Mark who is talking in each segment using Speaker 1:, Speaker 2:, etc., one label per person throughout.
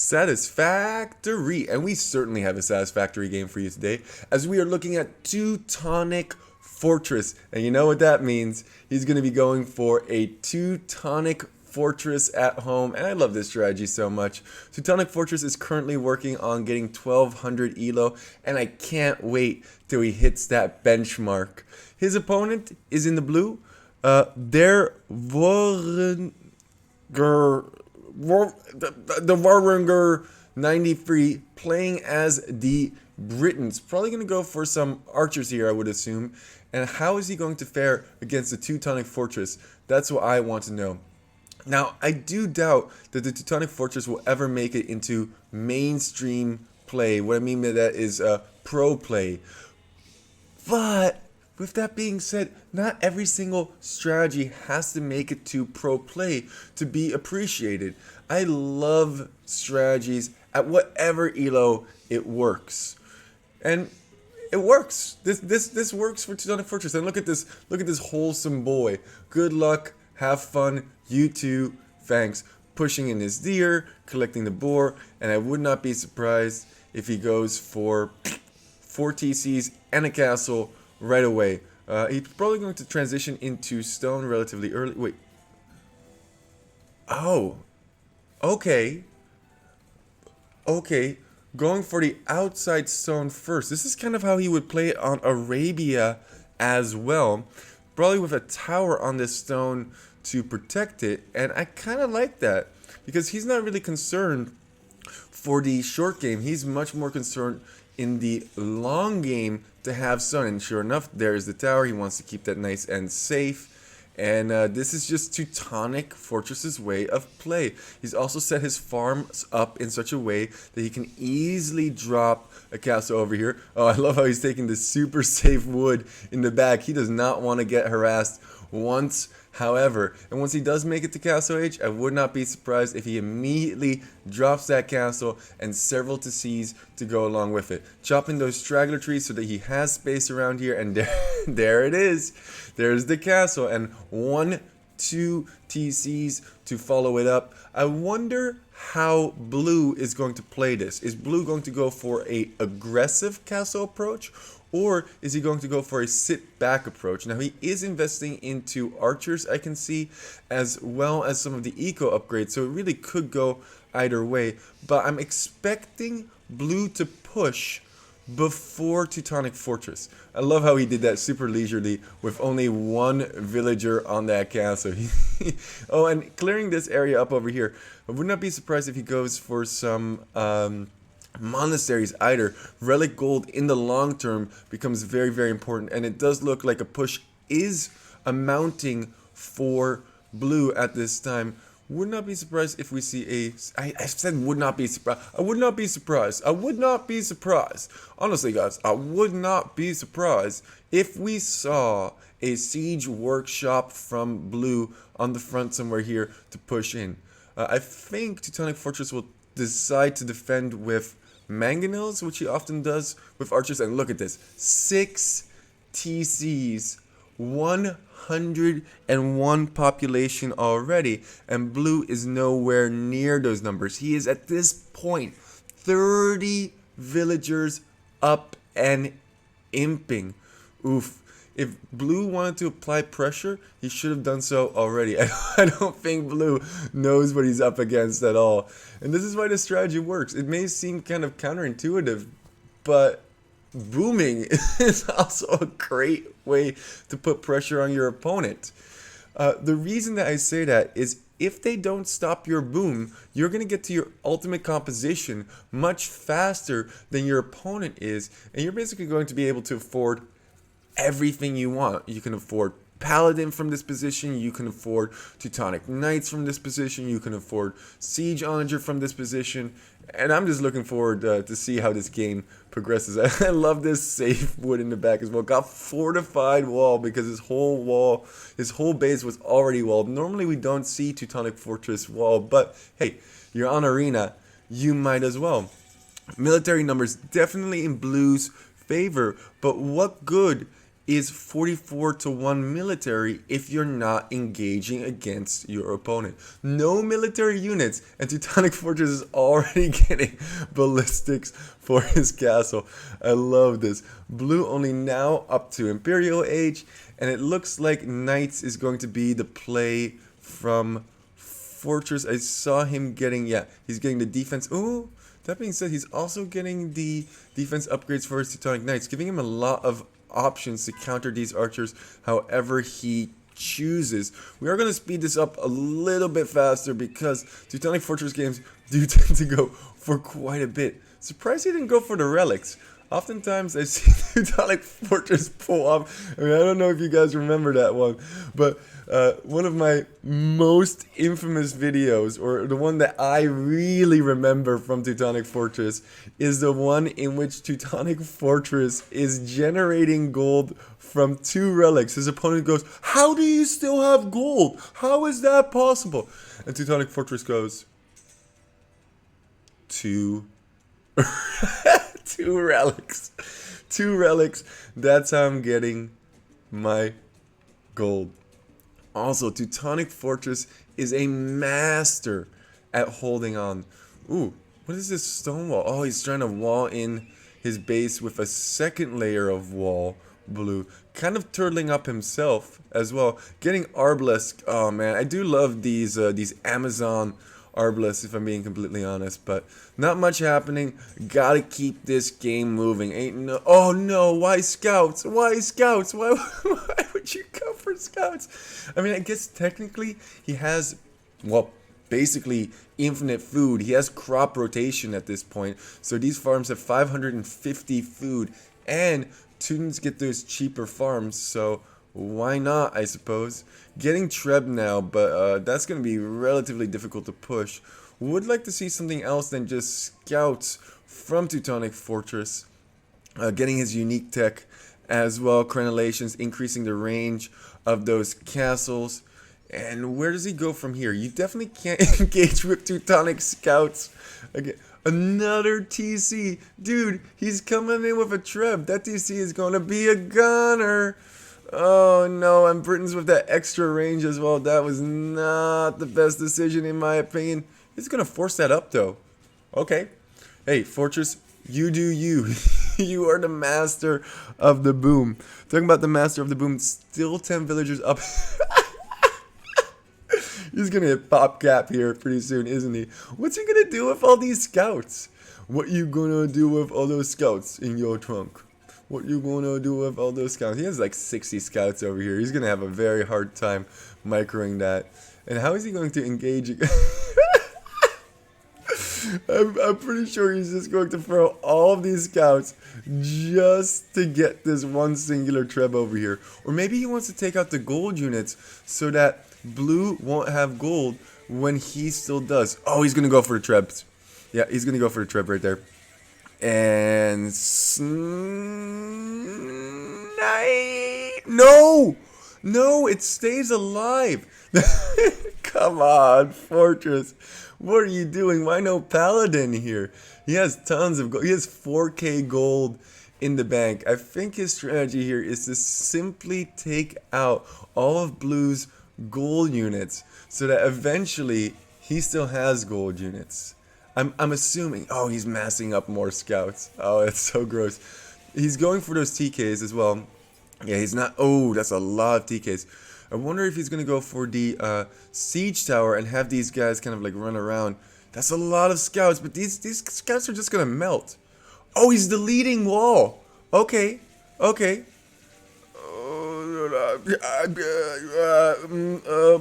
Speaker 1: Satisfactory, and we certainly have a satisfactory game for you today, as we are looking at Teutonic Fortress. And you know what that means? He's going to be going for a Teutonic Fortress at home, and I love this strategy so much. Teutonic Fortress is currently working on getting 1200 elo, and I can't wait till he hits that benchmark. His opponent is in the blue. Der Warringer, the Warringer 93, playing as the Britons. Probably going to go for some archers here, I would assume. And how is he going to fare against the Teutonic Fortress? That's what I want to know. Now, I do doubt that the Teutonic Fortress will ever make it into mainstream play. What I mean by that is pro play. But with that being said, not every single strategy has to make it to pro play to be appreciated. I love strategies at whatever elo it works. And it works. This works for Teutonic Fortress. And look at this wholesome boy. Good luck, have fun, you too, thanks. Pushing in his deer, collecting the boar, and I would not be surprised if he goes for 4 TCs and a castle right away. He's probably going to transition into stone relatively early. Wait. Oh. Okay. Okay. Going for the outside stone first. This is kind of how he would play it on Arabia as well. Probably with a tower on this stone to protect it. And I kind of like that, because he's not really concerned for the short game. He's much more concerned in the long game to have sun. And sure enough, there's the tower. He wants to keep that nice and safe. And this is just Teutonic Fortress's way of play. He's also set his farms up in such a way that he can easily drop a castle over here. Oh, I love how he's taking the super safe wood in the back. He does not want to get harassed once. However, and once he does make it to Castle Age, I would not be surprised if he immediately drops that castle and several to seize to go along with it. Chopping those straggler trees so that he has space around here, and there it is. There's the castle, and 1-2 TCs to follow it up. I wonder how blue is going to play this. Is blue going to go for a aggressive castle approach, or is he going to go for a sit-back approach? Now, he is investing into archers, I can see, as well as some of the eco upgrades, so it really could go either way. But I'm expecting blue to push before Teutonic Fortress. I love how he did that super leisurely with only 1 villager on that castle. Oh, and clearing this area up over here. I would not be surprised if he goes for some monasteries either. Relic gold in the long term becomes very, very important, and it does look like a push is amounting for blue at this time. Would not be surprised if we see a... I said would not be surprised. I would not be surprised. I would not be surprised. Honestly, guys, I would not be surprised if we saw a siege workshop from blue on the front somewhere here to push in. I think Teutonic Fortress will decide to defend with mangonels, which he often does with archers. And look at this. 6 TCs. 101 population already, and blue is nowhere near those numbers. He is at this point 30 villagers up and imping. Oof. If blue wanted to apply pressure, he should have done so already. I don't think blue knows what he's up against at all. And this is why this strategy works. It may seem kind of counterintuitive, but booming is also a great way to put pressure on your opponent. The reason that I say that is if they don't stop your boom, you're going to get to your ultimate composition much faster than your opponent is, and you're basically going to be able to afford everything you want. You can afford Paladin from this position, you can afford Teutonic Knights from this position, you can afford Siege Onager from this position, and I'm just looking forward to see how this game progresses. I love this safe wood in the back as well. Got fortified wall because his whole base was already walled. Normally we don't see Teutonic Fortress wall, but hey, you're on Arena, you might as well. Military numbers definitely in blue's favor, but what good is 44 to 1 military if you're not engaging against your opponent. No military units, and Teutonic Fortress is already getting ballistics for his castle. I love this. Blue only now up to Imperial Age, and it looks like Knights is going to be the play from Fortress. I saw him getting, yeah, he's getting the defense. Ooh, that being said, he's also getting the defense upgrades for his Teutonic Knights, giving him a lot of options to counter these archers however he chooses. We are going to speed this up a little bit faster because Teutonic Fortress games do tend to go for quite a bit. Surprised he didn't go for the relics. Oftentimes I see Teutonic Fortress pull off. I mean, I don't know if you guys remember that one, but one of my most infamous videos, or the one that I really remember from Teutonic Fortress, is the one in which Teutonic Fortress is generating gold from 2 relics. His opponent goes, "How do you still have gold? How is that possible?" And Teutonic Fortress goes, 2 2 relics. 2 relics. That's how I'm getting my gold. Also, Teutonic Fortress is a master at holding on. Ooh, what is this stone wall? Oh, he's trying to wall in his base with a second layer of wall. Blue. Kind of turtling up himself as well. Getting Arbalest. Oh man, I do love these Amazon Arbalest, if I'm being completely honest, but not much happening. Gotta keep this game moving. Ain't no. Oh no! Why scouts? Why scouts? Why would you go for scouts? I mean, I guess technically he has, well, basically infinite food. He has crop rotation at this point, so these farms have 550 food, and students get those cheaper farms. So why not, I suppose. Getting Treb now, but that's going to be relatively difficult to push. Would like to see something else than just scouts from Teutonic Fortress. Getting his unique tech as well. Crenellations, increasing the range of those castles. And where does he go from here? You definitely can't engage with Teutonic scouts. Again, another TC. Dude, he's coming in with a Treb. That TC is going to be a gunner. Oh no, and Britain's with that extra range as well. That was not the best decision in my opinion. He's going to force that up though. Okay. Hey, Fortress, you do you. You are the master of the boom. Talking about the master of the boom, still 10 villagers up. He's going to hit pop cap here pretty soon, isn't he? What's he going to do with all these scouts? What you going to do with all those scouts in your trunk? What you gonna do with all those scouts? He has like 60 scouts over here. He's gonna have a very hard time microing that. And how is he going to engage? I'm pretty sure he's just going to throw all of these scouts just to get this one singular Treb over here. Or maybe he wants to take out the gold units so that blue won't have gold when he still does. Oh, he's gonna go for the Trebs. Yeah, he's gonna go for the Treb right there. And no, it stays alive. Come on, Fortress. What are you doing? Why no Paladin here? He has tons of gold. He has 4k gold in the bank. I think his strategy here is to simply take out all of Blue's gold units so that eventually he still has gold units. I'm assuming. Oh, he's massing up more scouts. Oh, that's so gross. He's going for those TKs as well. Yeah, he's not. Oh, that's a lot of TKs. I wonder if he's going to go for the siege tower and have these guys kind of like run around. That's a lot of scouts, but these scouts are just going to melt. Oh, he's deleting wall. Okay. Okay.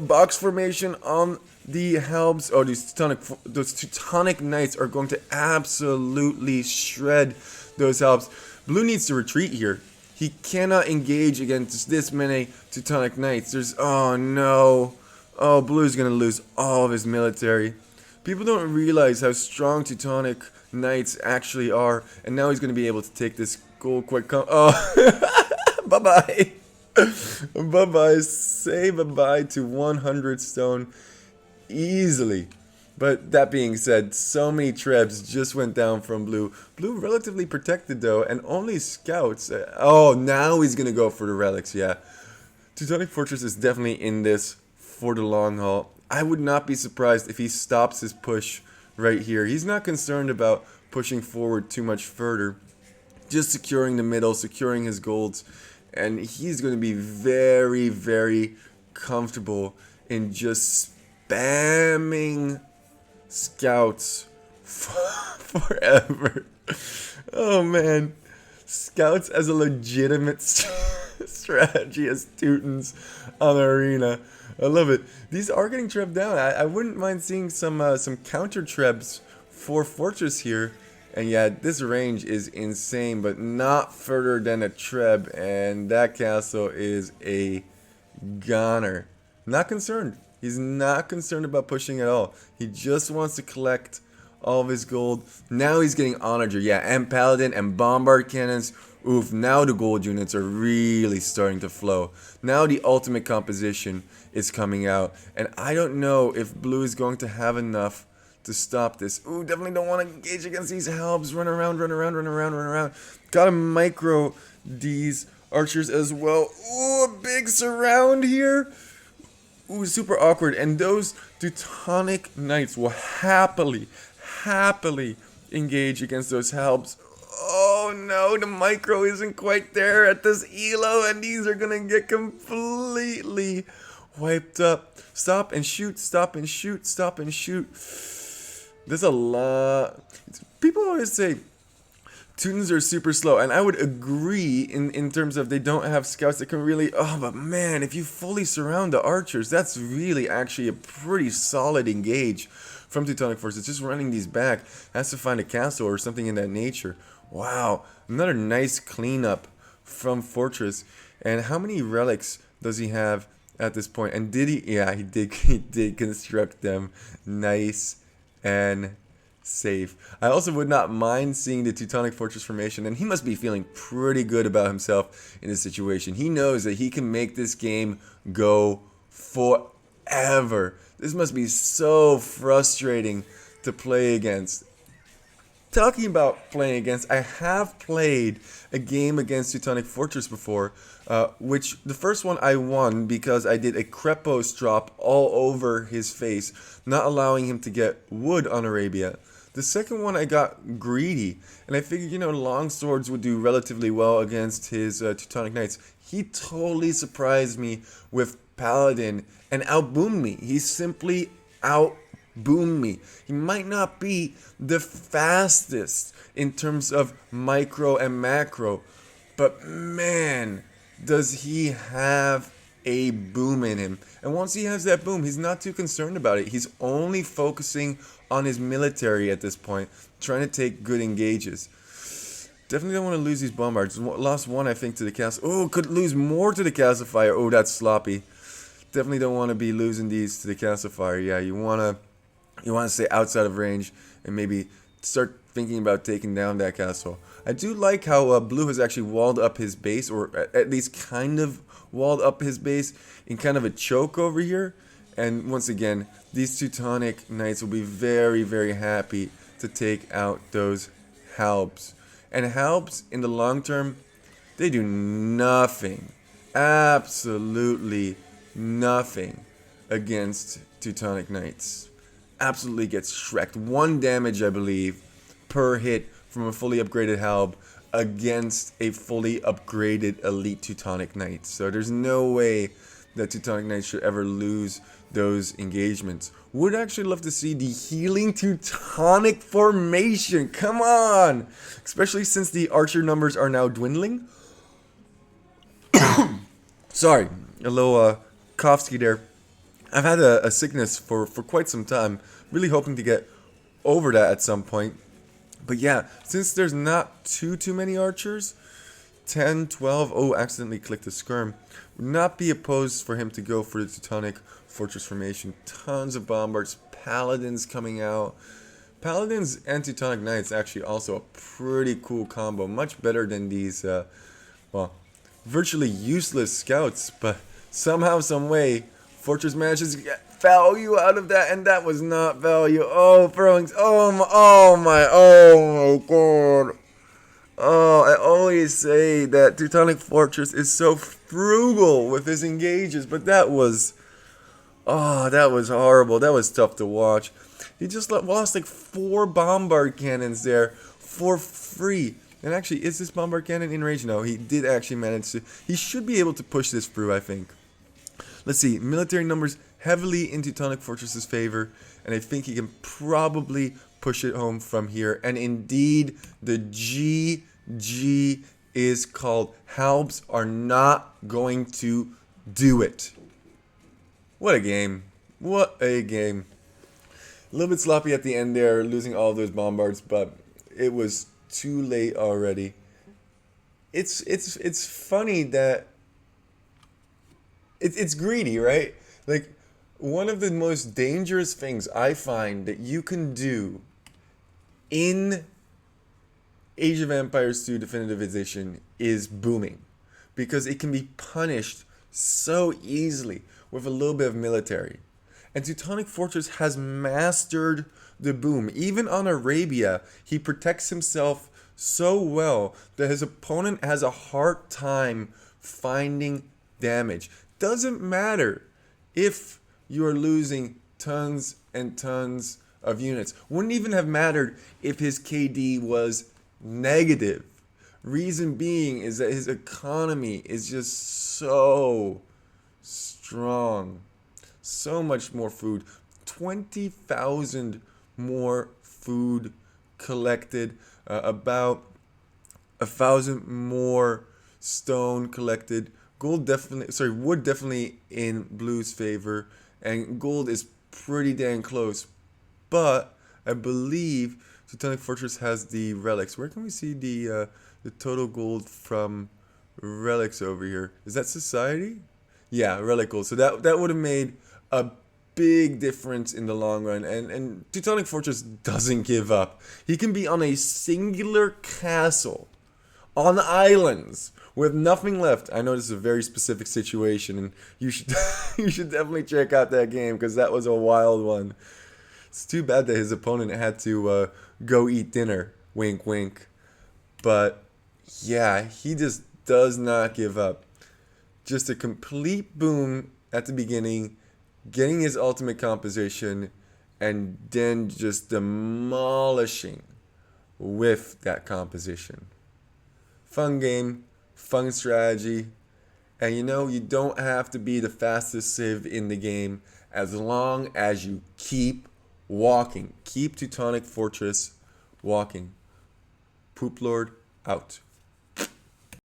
Speaker 1: Box formation on the helms. Oh, those Teutonic Knights are going to absolutely shred those helms. Blue needs to retreat here. He cannot engage against this many Teutonic Knights. Oh no. Oh, Blue's gonna lose all of his military. People don't realize how strong Teutonic Knights actually are, and now he's gonna be able to take this gold quick. Oh, bye bye. Bye bye. Say bye bye to 100 stone easily. But that being said, so many trebs just went down from blue. Blue relatively protected though, and only scouts. Oh, now he's gonna go for the relics, yeah. Teutonic Fortress is definitely in this for the long haul. I would not be surprised if he stops his push right here. He's not concerned about pushing forward too much further. Just securing the middle, securing his golds. And he's going to be very, very comfortable in just spamming scouts forever. Oh man. Scouts as a legitimate strategy as Teutons on the arena. I love it. These are getting trebbed down. I wouldn't mind seeing some counter trebs for Fortress here. And yeah, this range is insane, but not further than a treb. And that castle is a goner. Not concerned. He's not concerned about pushing at all. He just wants to collect all of his gold. Now he's getting Onager. Yeah, and Paladin and Bombard Cannons. Oof, now the gold units are really starting to flow. Now the ultimate composition is coming out. And I don't know if blue is going to have enough to stop this. Ooh, definitely don't want to engage against these helps. Run around, run around, run around, run around. Gotta micro these archers as well. Ooh, a big surround here. Ooh, super awkward. And those Teutonic Knights will happily engage against those helps. Oh no, the micro isn't quite there at this elo, and these are gonna get completely wiped up. Stop and shoot, stop and shoot, stop and shoot. There's a lot. People always say Teutons are super slow, and I would agree in terms of they don't have scouts that can really. Oh, but man, if you fully surround the archers, that's really actually a pretty solid engage from Teutonic Fortress. Just running these back, has to find a castle or something in that nature. Wow, another nice cleanup from Fortress. And how many relics does he have at this point? And did he? Yeah, he did. He did construct them. Nice and safe. I also would not mind seeing the Teutonic Fortress formation, and he must be feeling pretty good about himself in this situation. He knows that he can make this game go forever. This must be so frustrating to play against. Talking about playing against, I have played a game against Teutonic Fortress before, which the first one I won because I did a Krepos drop all over his face, not allowing him to get wood on Arabia. The second one I got greedy, and I figured, long swords would do relatively well against his Teutonic Knights. He totally surprised me with Paladin and outboomed me. He simply outboomed me. He might not be the fastest in terms of micro and macro, but man, does he have a boom in him. And once he has that boom, he's not too concerned about it. He's only focusing on his military at this point, trying to take good engages. Definitely don't want to lose these bombards. Lost one, I think, to the castle. Oh, could lose more to the castle fire. Oh, that's sloppy. Definitely don't want to be losing these to the castle fire. Yeah, you want to stay outside of range and maybe start thinking about taking down that castle. I do like how blue has actually walled up his base, or at least kind of walled up his base in kind of a choke over here. And once again, these Teutonic Knights will be very, very happy to take out those halbs. And halbs, in the long term, they do nothing, absolutely nothing against Teutonic Knights. Absolutely gets shreked. 1 damage, I believe, per hit from a fully upgraded halb against a fully upgraded elite Teutonic Knight. So there's no way that Teutonic Knights should ever lose those engagements. Would actually love to see the healing Teutonic formation. Come on! Especially since the archer numbers are now dwindling. Sorry, a little Kofsky there. I've had a sickness for quite some time. Really hoping to get over that at some point. But yeah, since there's not too many archers, 10, 12, oh, accidentally clicked the skirm, would not be opposed for him to go for the Teutonic Fortress formation. Tons of bombards, paladins coming out. Paladins and Teutonic Knights actually also a pretty cool combo. Much better than these, well, virtually useless scouts. But somehow, some way, Fortress manages to get value out of that, and that was not value. Oh, throwing. Oh my god. Oh, I always say that Teutonic Fortress is so frugal with his engages, but that was horrible. That was tough to watch. He just lost like 4 bombard cannons there for free. And actually, is this bombard cannon in range? No, he did actually manage to. He should be able to push this through, I think. Let's see. Military numbers heavily in Teutonic Fortress's favor. And I think he can probably push it home from here. And indeed, the GG is called. Halbs are not going to do it. What a game. What a game. A little bit sloppy at the end there, losing all of those bombards, but it was too late already. It's funny that it's greedy, right? Like, one of the most dangerous things I find that you can do in Age of Empires 2 Definitive Edition is booming, because it can be punished so easily with a little bit of military. And Teutonic Fortress has mastered the boom. Even on Arabia, he protects himself so well that his opponent has a hard time finding damage. Doesn't matter if you're losing tons and tons of units. Wouldn't even have mattered if his KD was negative. Reason being is that his economy is just so strong. So much more food. 20,000 more food collected. About 1,000 more stone collected. Wood definitely in blue's favor. And gold is pretty dang close. But I believe Teutonic Fortress has the relics. Where can we see the total gold from relics over here? Is that society? Yeah, relic gold. So that would have made a big difference in the long run. And Teutonic Fortress doesn't give up. He can be on a singular castle on islands with nothing left. I know this is a very specific situation, and you should you should definitely check out that game, because that was a wild one. It's too bad that his opponent had to go eat dinner. Wink, wink. But yeah, he just does not give up. Just a complete boom at the beginning, getting his ultimate composition, and then just demolishing with that composition. Fun game, fun strategy, and you know, you don't have to be the fastest civ in the game as long as you keep walking. Keep Teutonic Fortress walking. Poop Lord out.